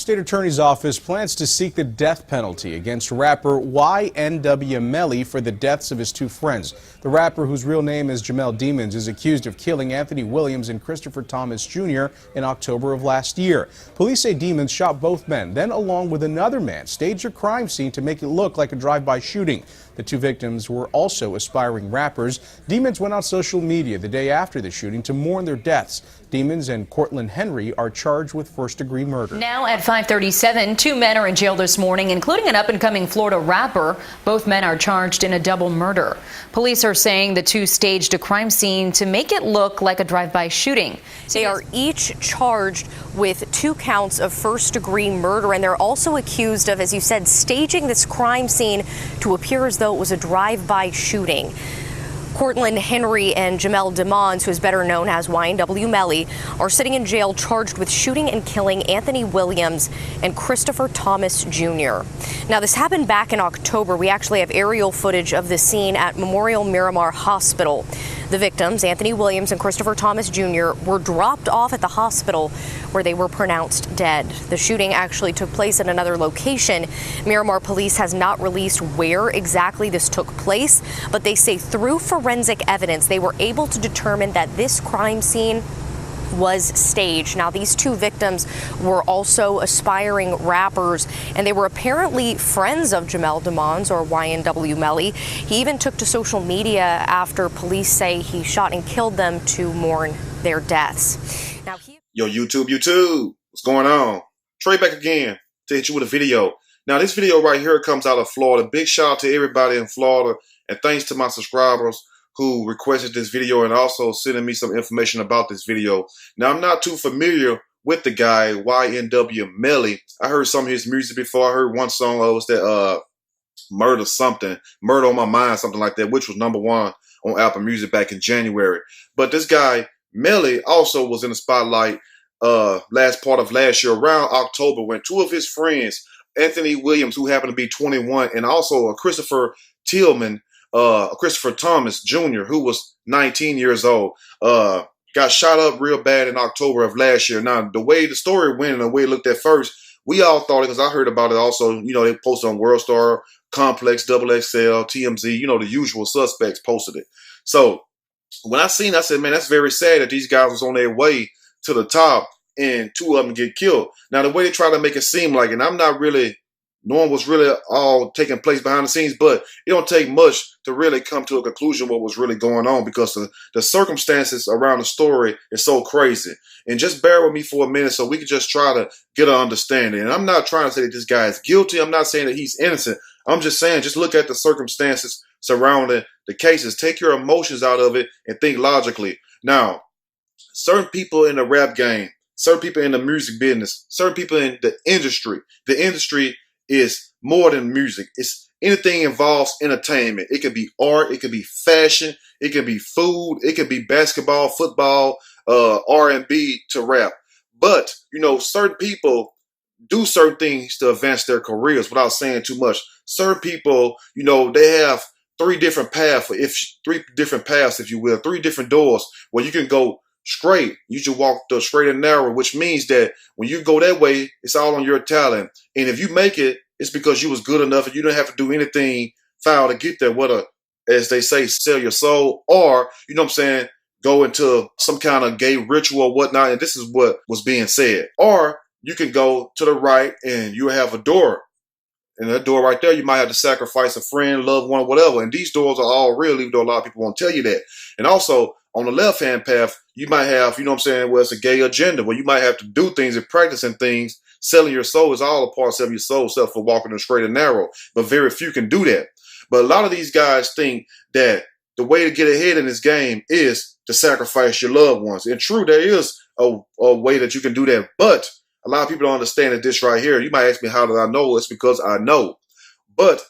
State Attorney's Office plans to seek the death penalty against rapper YNW Melly for the deaths of his two friends. The rapper, whose real name is Jamel Demons, is accused of killing Anthony Williams and Christopher Thomas Jr. in October of last year. Police say Demons shot both men, then along with another man, staged a crime scene to make it look like a drive-by shooting. The two victims were also aspiring rappers. Demons went on social media the day after the shooting to mourn their deaths. Demons and Cortland Henry are charged with first-degree murder. Now at 5:37, two men are in jail this morning, including an up-and-coming Florida rapper. Both men are charged in a double murder. Police are saying the two staged a crime scene to make it look like a drive-by shooting. They are each charged with 2 counts of first-degree murder, and they're also accused of, as you said, staging this crime scene to appear as though it was a drive-by shooting. Cortland Henry and Jamel Demons, who is better known as YNW Melly, are sitting in jail charged with shooting and killing Anthony Williams and Christopher Thomas Jr. Now, this happened back in October. We actually have aerial footage of the scene at Memorial Miramar Hospital. The victims, Anthony Williams and Christopher Thomas Jr., were dropped off at the hospital where they were pronounced dead. The shooting actually took place at another location. Miramar police has not released where exactly this took place, but they say through forensic evidence, they were able to determine that this crime scene was staged. Now, these two victims were also aspiring rappers, and they were apparently friends of Jamel Demons, or YNW Melly. He even took to social media after police say he shot and killed them to mourn their deaths. Now, Yo, YouTube, what's going on? Trey back again to hit you with a video. Now, this video right here comes out of Florida. Big shout out to everybody in Florida, and thanks to my subscribers who requested this video and also sending me some information about this video. Now, I'm not too familiar with the guy, YNW Melly. I heard some of his music before. I heard one song, was that Murder on My Mind, something like that, which was #1 on Apple Music back in January. But this guy, Melly, also was in the spotlight last part of last year, around October, when two of his friends, Anthony Williams, who happened to be 21, and also Christopher Thomas Jr., who was 19 years old, got shot up real bad in October of last year. Now, the way the story went and the way it looked at first, we all thought it, because I heard about it also, they posted on World Star, Complex, XXL, TMZ, the usual suspects posted it. So when I seen it, I said, man, that's very sad that these guys was on their way to the top and two of them get killed. Now, the way they try to make it seem like, and I'm not really knowing what's really all taking place behind the scenes, but it don't take much to really come to a conclusion what was really going on, because the circumstances around the story is so crazy. And just bear with me for a minute so we can just try to get an understanding. And I'm not trying to say that this guy is guilty. I'm not saying that he's innocent. I'm just saying, just look at the circumstances surrounding the cases. Take your emotions out of it and think logically. Now, certain people in the rap game, certain people in the music business, certain people in the industry is more than music. It's anything involves entertainment. It could be art, it could be fashion, it could be food, it could be basketball, football, R&B to rap. But, certain people do certain things to advance their careers without saying too much. Certain people, they have three different paths, if you will, 3 different doors where you can go straight. You should walk the straight and narrow, which means that when you go that way, it's all on your talent. And if you make it, it's because you was good enough and you don't have to do anything foul to get there, whether, as they say, sell your soul, or, go into some kind of gay ritual or whatnot. And this is what was being said. Or you can go to the right and you have a door. And that door right there, you might have to sacrifice a friend, loved one, or whatever. And these doors are all real, even though a lot of people won't tell you that. And also, on the left-hand path, you might have, well, it's a gay agenda where you might have to do things and practicing things. Selling your soul is all a part of selling your soul, except for walking the straight and narrow. But very few can do that. But a lot of these guys think that the way to get ahead in this game is to sacrifice your loved ones. And true, there is a way that you can do that. But a lot of people don't understand that this right here, you might ask me, how did I know? It's because I know. But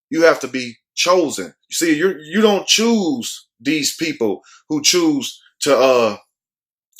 you have to be chosen. You see, you don't choose these people who choose to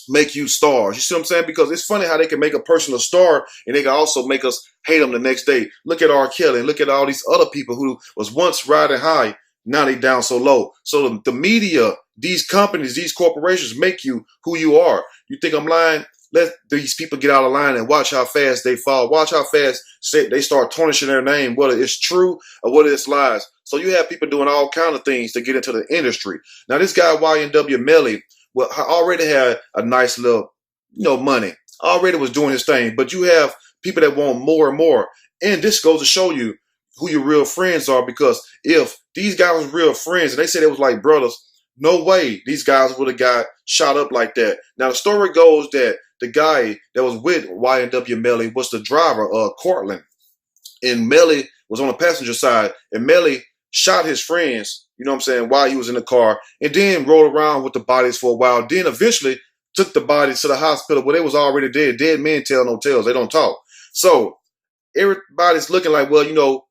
make you stars. You see what I'm saying? Because it's funny how they can make a person a star and they can also make us hate them the next day. Look at R. Kelly and look at all these other people who was once riding high, now they down so low. So the media, these companies, these corporations make you who you are. You think I'm lying? let these people get out of line and watch how fast they fall. Watch how fast they start tarnishing their name, whether it's true or whether it's lies. So you have people doing all kinds of things to get into the industry. Now, this guy, YNW Melly, well, already had a nice little, money. Already was doing his thing. But you have people that want more and more. And this goes to show you who your real friends are, because if these guys were real friends and they said it was like brothers, no way these guys would have got shot up like that. Now, the story goes that the guy that was with YNW Melly was the driver, Cortland. And Melly was on the passenger side. And Melly shot his friends, while he was in the car. And then rode around with the bodies for a while. Then eventually took the bodies to the hospital where they was already dead. Dead men tell no tales. They don't talk. So everybody's looking like, well,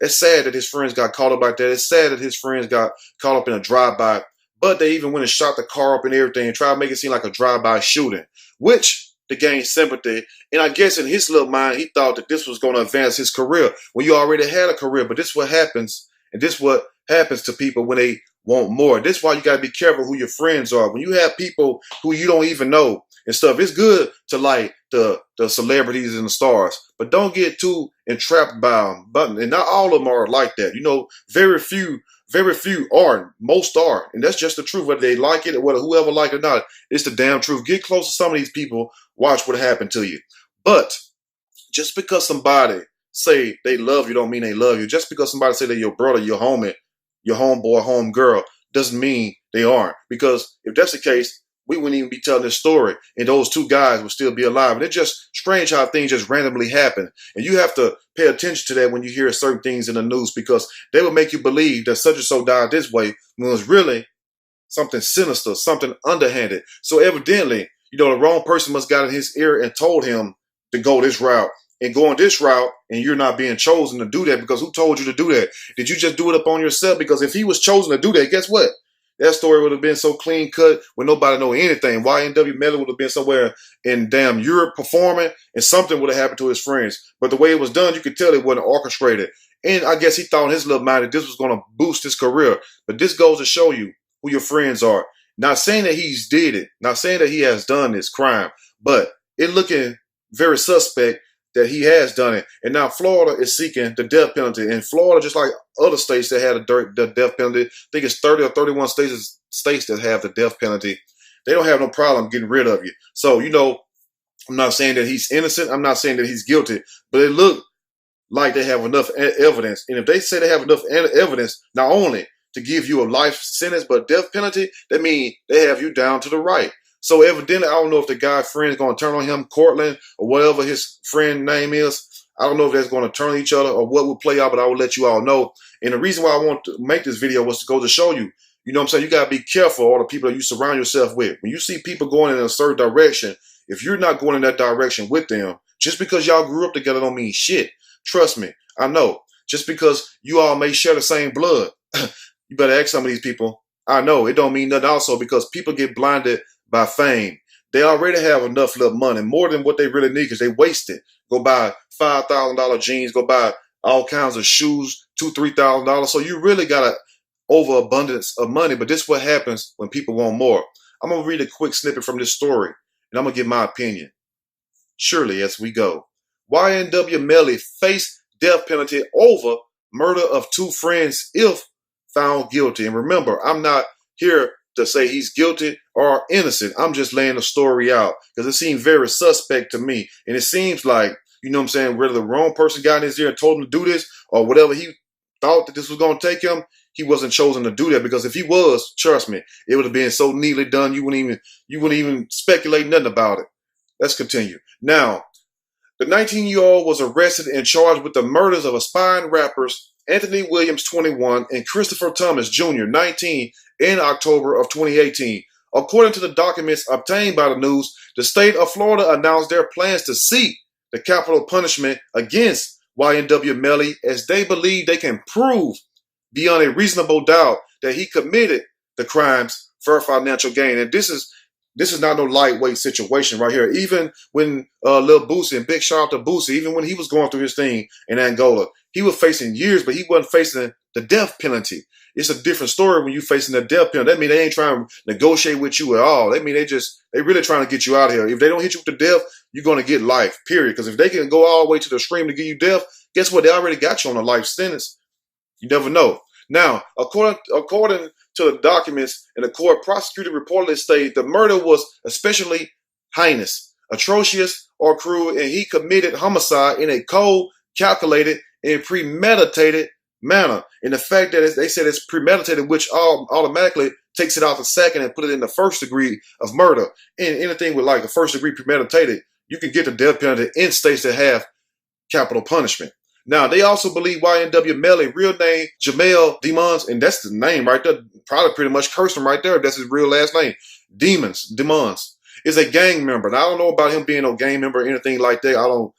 it's sad that his friends got caught up like that. It's sad that his friends got caught up in a drive-by. But they even went and shot the car up and everything and tried to make it seem like a drive-by shooting, which to gain sympathy. And I guess in his little mind, he thought that this was going to advance his career when you already had a career. But this is what happens. And this is what happens to people when they want more. This is why you got to be careful who your friends are. When you have people who you don't even know and stuff, it's good to like the celebrities and the stars, but don't get too entrapped by them. And not all of them are like that. Very few are. Most are. And that's just the truth. Whether they like it or whether whoever like it or not, it's the damn truth. Get close to some of these people. Watch what happened to you. But just because somebody say they love you don't mean they love you. Just because somebody say they're your brother, your homie, your homeboy, homegirl, doesn't mean they aren't. Because if that's the case, we wouldn't even be telling this story, and those two guys would still be alive. And it's just strange how things just randomly happen. And you have to pay attention to that when you hear certain things in the news, because they will make you believe that such and so died this way when it was really something sinister, something underhanded. So evidently, the wrong person must got in his ear and told him to go this route. And going this route, and you're not being chosen to do that, because who told you to do that? Did you just do it up on yourself? Because if he was chosen to do that, guess what? That story would have been so clean cut when nobody know anything. YNW Melly would have been somewhere in damn Europe performing, and something would have happened to his friends. But the way it was done, you could tell it wasn't orchestrated. And I guess he thought in his little mind that this was going to boost his career. But this goes to show you who your friends are. Not saying that he's did it, not saying that he has done this crime, but it looking very suspect that he has done it. And now Florida is seeking the death penalty. And Florida, just like other states that had the death penalty, I think it's 30 or 31 states that have the death penalty. They don't have no problem getting rid of you. So, I'm not saying that he's innocent. I'm not saying that he's guilty. But it looked like they have enough evidence. And if they say they have enough evidence, not only to give you a life sentence, but death penalty, that means they have you down to the right. So evidently, I don't know if the guy's friend is going to turn on him, Cortland, or whatever his friend name is. I don't know if that's going to turn on each other or what will play out, but I will let you all know. And the reason why I want to make this video was to go to show you, you got to be careful all the people that you surround yourself with. When you see people going in a certain direction, if you're not going in that direction with them, just because y'all grew up together don't mean shit. Trust me, I know. Just because you all may share the same blood, you better ask some of these people. I know, it don't mean nothing also, because people get blinded by fame. They already have enough little money, more than what they really need, because they waste it. Go buy $5,000 jeans, go buy all kinds of shoes, $2,000, $3,000. So you really got an overabundance of money. But this is what happens when people want more. I'm going to read a quick snippet from this story, and I'm going to give my opinion. Surely, as we go. YNW Melly faced death penalty over murder of two friends if found guilty. And remember, I'm not here to say he's guilty or innocent. I'm just laying the story out because it seemed very suspect to me. And it seems like, whether the wrong person got in his ear and told him to do this or whatever he thought that this was going to take him, he wasn't chosen to do that. Because if he was, trust me, it would have been so neatly done, you wouldn't even speculate nothing about it. Let's continue. Now, the 19-year-old was arrested and charged with the murders of aspiring rappers Anthony Williams, 21, and Christopher Thomas, Jr., 19, in October of 2018. According to the documents obtained by the news, the state of Florida announced their plans to seek the capital punishment against YNW Melly, as they believe they can prove beyond a reasonable doubt that he committed the crimes for financial gain. And this is not no lightweight situation right here. Even when Lil Boosie, and big shout out to Boosie, even when he was going through his thing in Angola, he was facing years, but he wasn't facing the death penalty. it's a different story when you facing the death penalty. That means they ain't trying to negotiate with you at all. That means they really trying to get you out of here. If they don't hit you with the death, you're going to get life, period. Because if they can go all the way to the extreme to give you death, guess what? They already got you on a life sentence. You never know. Now, according to the documents in the court, prosecutor reportedly stated the murder was especially heinous, atrocious, or cruel, and he committed homicide in a cold, calculated, and premeditated manner. And the fact that they said it's premeditated, which automatically takes it out the second and put it in the first degree of murder. And anything with like a first degree premeditated, you can get the death penalty in states that have capital punishment. Now, they also believe YNW Melly, real name Jamel Demons, and that's the name right there. Probably pretty much cursed him right there if that's his real last name. Demons, is a gang member. Now, I don't know about him being no gang member or anything like that. I don't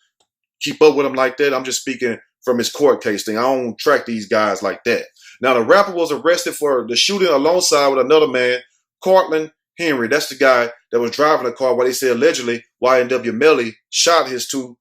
keep up with him like that. I'm just speaking from his court case thing. I don't track these guys like that. Now, the rapper was arrested for the shooting alongside with another man, Cortland Henry. That's the guy that was driving the car where they say allegedly YNW Melly shot his two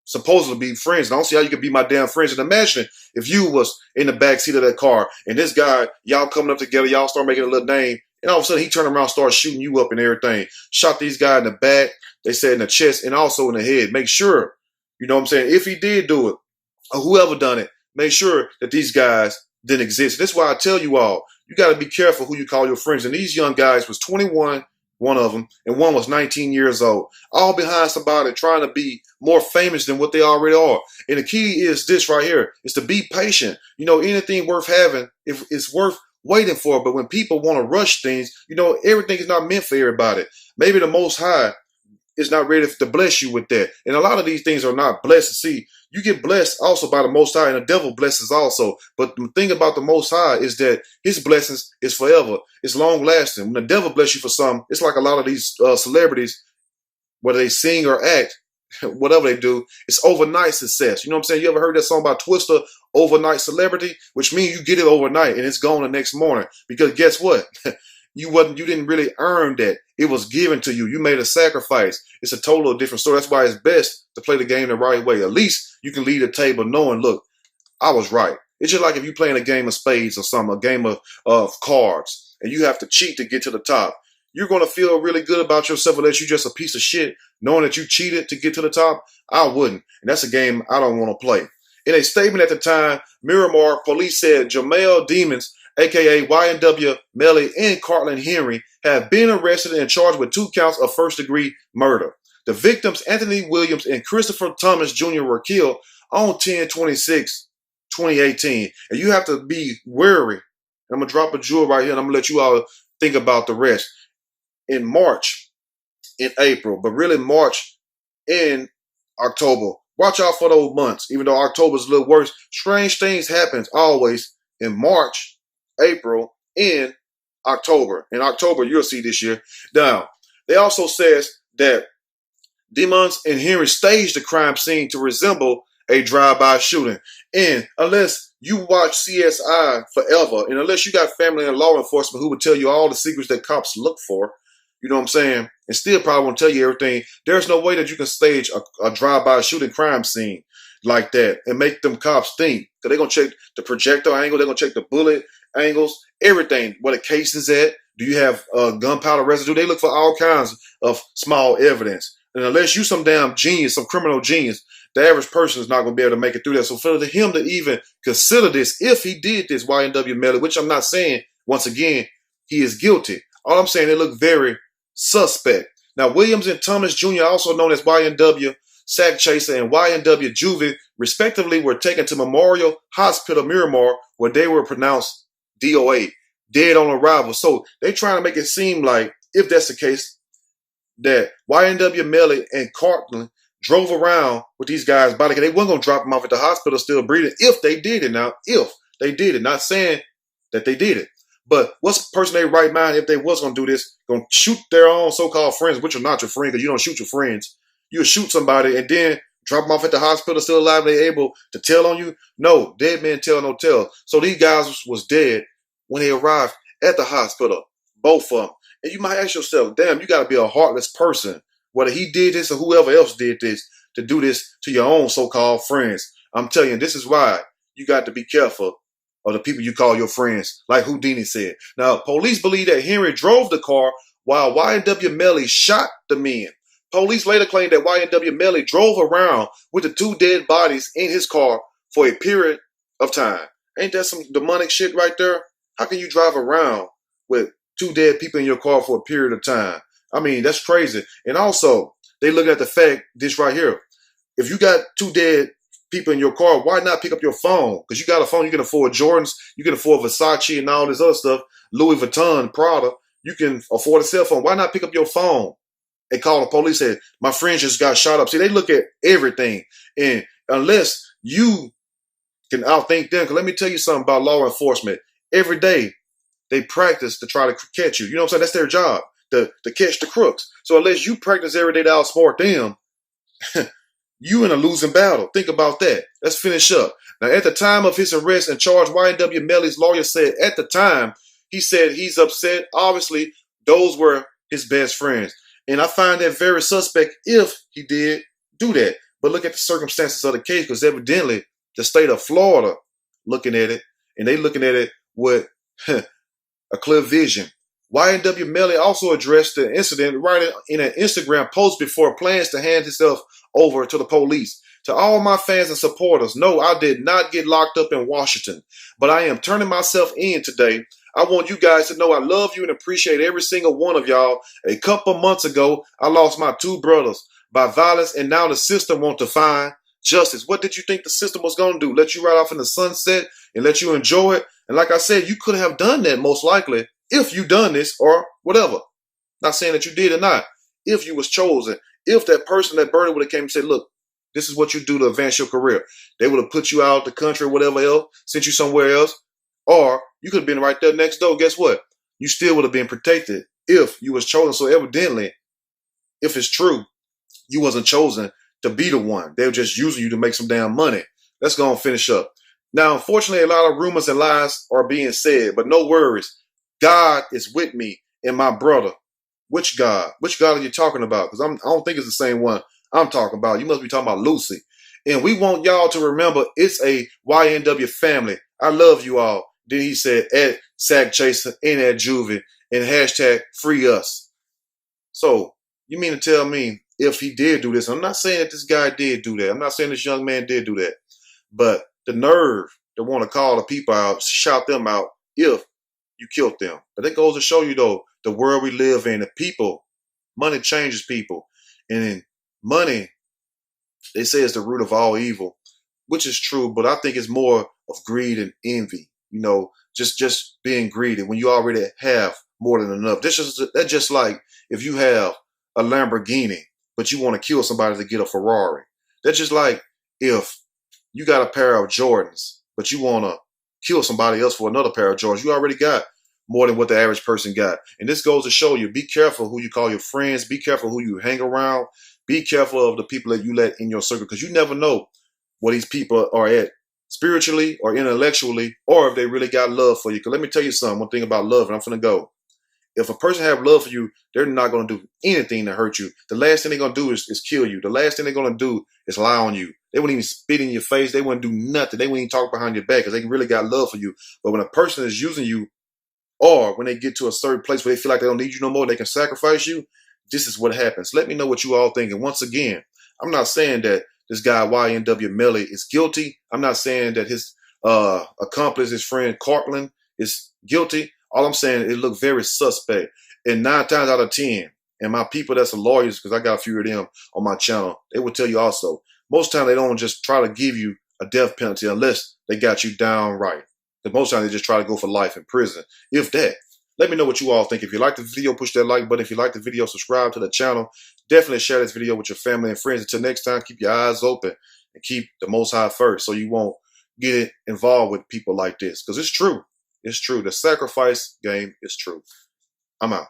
supposedly be friends. And I don't see how you could be my damn friends. And imagine if you was in the backseat of that car and this guy, y'all coming up together, y'all start making a little name, and all of a sudden he turned around and started shooting you up and everything. Shot these guys in the back, they said in the chest, and also in the head. Make sure, you know what I'm saying, if he did do it, or whoever done it, make sure that these guys didn't exist. That's why I tell you all, you got to be careful who you call your friends. And these young guys was 21, one of them, and one was 19 years old, all behind somebody trying to be more famous than what they already are. And the key is this right here, is to be patient. You know, anything worth having, if it's worth waiting for. But when people want to rush things, you know, everything is not meant for everybody. Maybe the Most High is not ready to bless you with that. And a lot of these things are not blessed. See, you get blessed also by the Most High, and the devil blesses also. But the thing about the Most High is that his blessings is forever. It's long lasting. When the devil bless you for something, it's like a lot of these celebrities, whether they sing or act, whatever they do, it's overnight success. You know what I'm saying? You ever heard that song by Twister, Overnight Celebrity? Which means you get it overnight and it's gone the next morning. Because guess what? You didn't really earn that. It was given to you. You made a sacrifice. It's a total different story. That's why it's best to play the game the right way. At least you can leave the table knowing, look, I was right. It's just like if you're playing a game of spades or something, a game of cards, and you have to cheat to get to the top. You're going to feel really good about yourself unless you're just a piece of shit, knowing that you cheated to get to the top. I wouldn't. And that's a game I don't want to play. In a statement at the time, Miramar police said Jamel Demons, a.k.a. YNW Melly, and Cortland Henry have been arrested and charged with 2 counts of first-degree murder. The victims, Anthony Williams and Christopher Thomas Jr., were killed on 10/26/2018. And you have to be wary. I'm going to drop a jewel right here, and I'm going to let you all think about the rest. In March, in April, but really March and October. Watch out for those months. Even though October's a little worse, strange things happen always in March, April, and October. In October, you'll see this year. Now, they also says that Demons and Henry staged the crime scene to resemble a drive-by shooting. And unless you watch CSI forever, and unless you got family and law enforcement who would tell you all the secrets that cops look for, you know what I'm saying, and still probably won't tell you everything, there's no way that you can stage a drive-by shooting crime scene like that and make them cops think. Because they're going to check the projectile angle, they're going to check the bullet angles, everything, where the case is at. Do you have gunpowder residue? They look for all kinds of small evidence. And unless you some damn genius, some criminal genius, the average person is not going to be able to make it through that. So for him to even consider this, if he did this, YNW Melly, which I'm not saying, once again, he is guilty. All I'm saying, they look very suspect. Now, Williams and Thomas Jr., also known as YNW Sack Chaser and YNW Juvie, respectively, were taken to Memorial Hospital Miramar, where they were pronounced DOA, dead on arrival. So they're trying to make it seem like, if that's the case, that YNW Melly and Cortland drove around with these guys' body. They weren't going to drop them off at the hospital still breathing if they did it. Now, if they did it, not saying that they did it. But what's a person in their right mind, if they was going to do this, going to shoot their own so-called friends, which are not your friend, because you don't shoot your friends. You'll shoot somebody and then drop them off at the hospital still alive and they're able to tell on you? No, dead men tell no tale. So these guys was dead when they arrived at the hospital, both of them. And you might ask yourself, damn, you got to be a heartless person, whether he did this or whoever else did this, to do this to your own so-called friends. I'm telling you, this is why you got to be careful or the people you call your friends, like Houdini said. Now, police believe that Henry drove the car while YNW Melly shot the men. Police later claimed that YNW Melly drove around with the 2 dead bodies in his car for a period of time. Ain't that some demonic shit right there? How can you drive around with 2 dead people in your car for a period of time? I mean, that's crazy. And also, they look at the fact, this right here. If you got 2 dead people in your car, why not pick up your phone? Because you got a phone, you can afford Jordans, you can afford Versace and all this other stuff, Louis Vuitton, Prada. You can afford a cell phone. Why not pick up your phone and call the police and say, my friend just got shot up? See, they look at everything. And unless you can outthink them, because let me tell you something about law enforcement. Every day, they practice to try to catch you. You know what I'm saying? That's their job, to catch the crooks. So unless you practice every day to outsmart them, you in a losing battle. Think about that. Let's finish up. Now, at the time of his arrest and charge, YNW Melly's lawyer said at the time, he said he's upset. Obviously, those were his best friends. And I find that very suspect if he did do that. But look at the circumstances of the case, because evidently the state of Florida looking at it, and they looking at it with a clear vision. YNW Melly also addressed the incident right in an Instagram post before plans to hand himself over to the police. To all my fans and supporters, no, I did not get locked up in Washington, but I am turning myself in today. I want you guys to know I love you and appreciate every single one of y'all. A couple months ago, I lost my 2 brothers by violence, and now the system wants to find justice. What did you think the system was going to do? Let you ride off in the sunset and let you enjoy it? And like I said, you could have done that most likely if you done this or whatever. Not saying that you did or not. If you was chosen, if that person, that burden would have came and said, look, this is what you do to advance your career. They would have put you out the country or whatever else, sent you somewhere else. Or you could have been right there next door. Guess what? You still would have been protected if you was chosen. So evidently, if it's true, you wasn't chosen to be the one. They were just using you to make some damn money. Let's go and finish up. Now, unfortunately, a lot of rumors and lies are being said, but no worries. God is with me and my brother. Which God? Which God are you talking about? Because I don't think it's the same one I'm talking about. You must be talking about Lucy. And we want y'all to remember it's a YNW family. I love you all. Then he said at Sack Chaser and at Juvie and hashtag free us. So you mean to tell me if he did do this? I'm not saying that this guy did do that. I'm not saying this young man did do that. But the nerve to want to call the people out, shout them out if you killed them. But it goes to show you, though, the world we live in, the people, money changes people. And in money, they say it's the root of all evil, which is true. But I think it's more of greed and envy, you know, just being greedy when you already have more than enough. That's just like if you have a Lamborghini, but you want to kill somebody to get a Ferrari. That's just like if you got a pair of Jordans, but you want to kill somebody else for another pair of Jordans. You already got more than what the average person got. And this goes to show you, be careful who you call your friends. Be careful who you hang around. Be careful of the people that you let in your circle, because you never know where these people are at spiritually or intellectually, or if they really got love for you. Because let me tell you something, one thing about love, and I'm finna go. If a person have love for you, they're not going to do anything to hurt you. The last thing they're going to do is kill you. The last thing they're going to do is lie on you. They wouldn't even spit in your face. They wouldn't do nothing. They wouldn't even talk behind your back because they really got love for you. But when a person is using you, or when they get to a certain place where they feel like they don't need you no more, they can sacrifice you, this is what happens. Let me know what you all think. And once again, I'm not saying that this guy YNW Melly is guilty. I'm not saying that his accomplice, his friend Cortland, is guilty. All I'm saying, it looked very suspect. And 9 times out of 10, and my people that's the lawyers, because I got a few of them on my channel, they will tell you also, most time they don't just try to give you a death penalty unless they got you down right. Because most times they just try to go for life in prison. If that. Let me know what you all think. If you like the video, push that like button. If you like the video, subscribe to the channel. Definitely share this video with your family and friends. Until next time, keep your eyes open and keep the Most High first so you won't get involved with people like this. Because it's true. It's true. The sacrifice game is true. I'm out.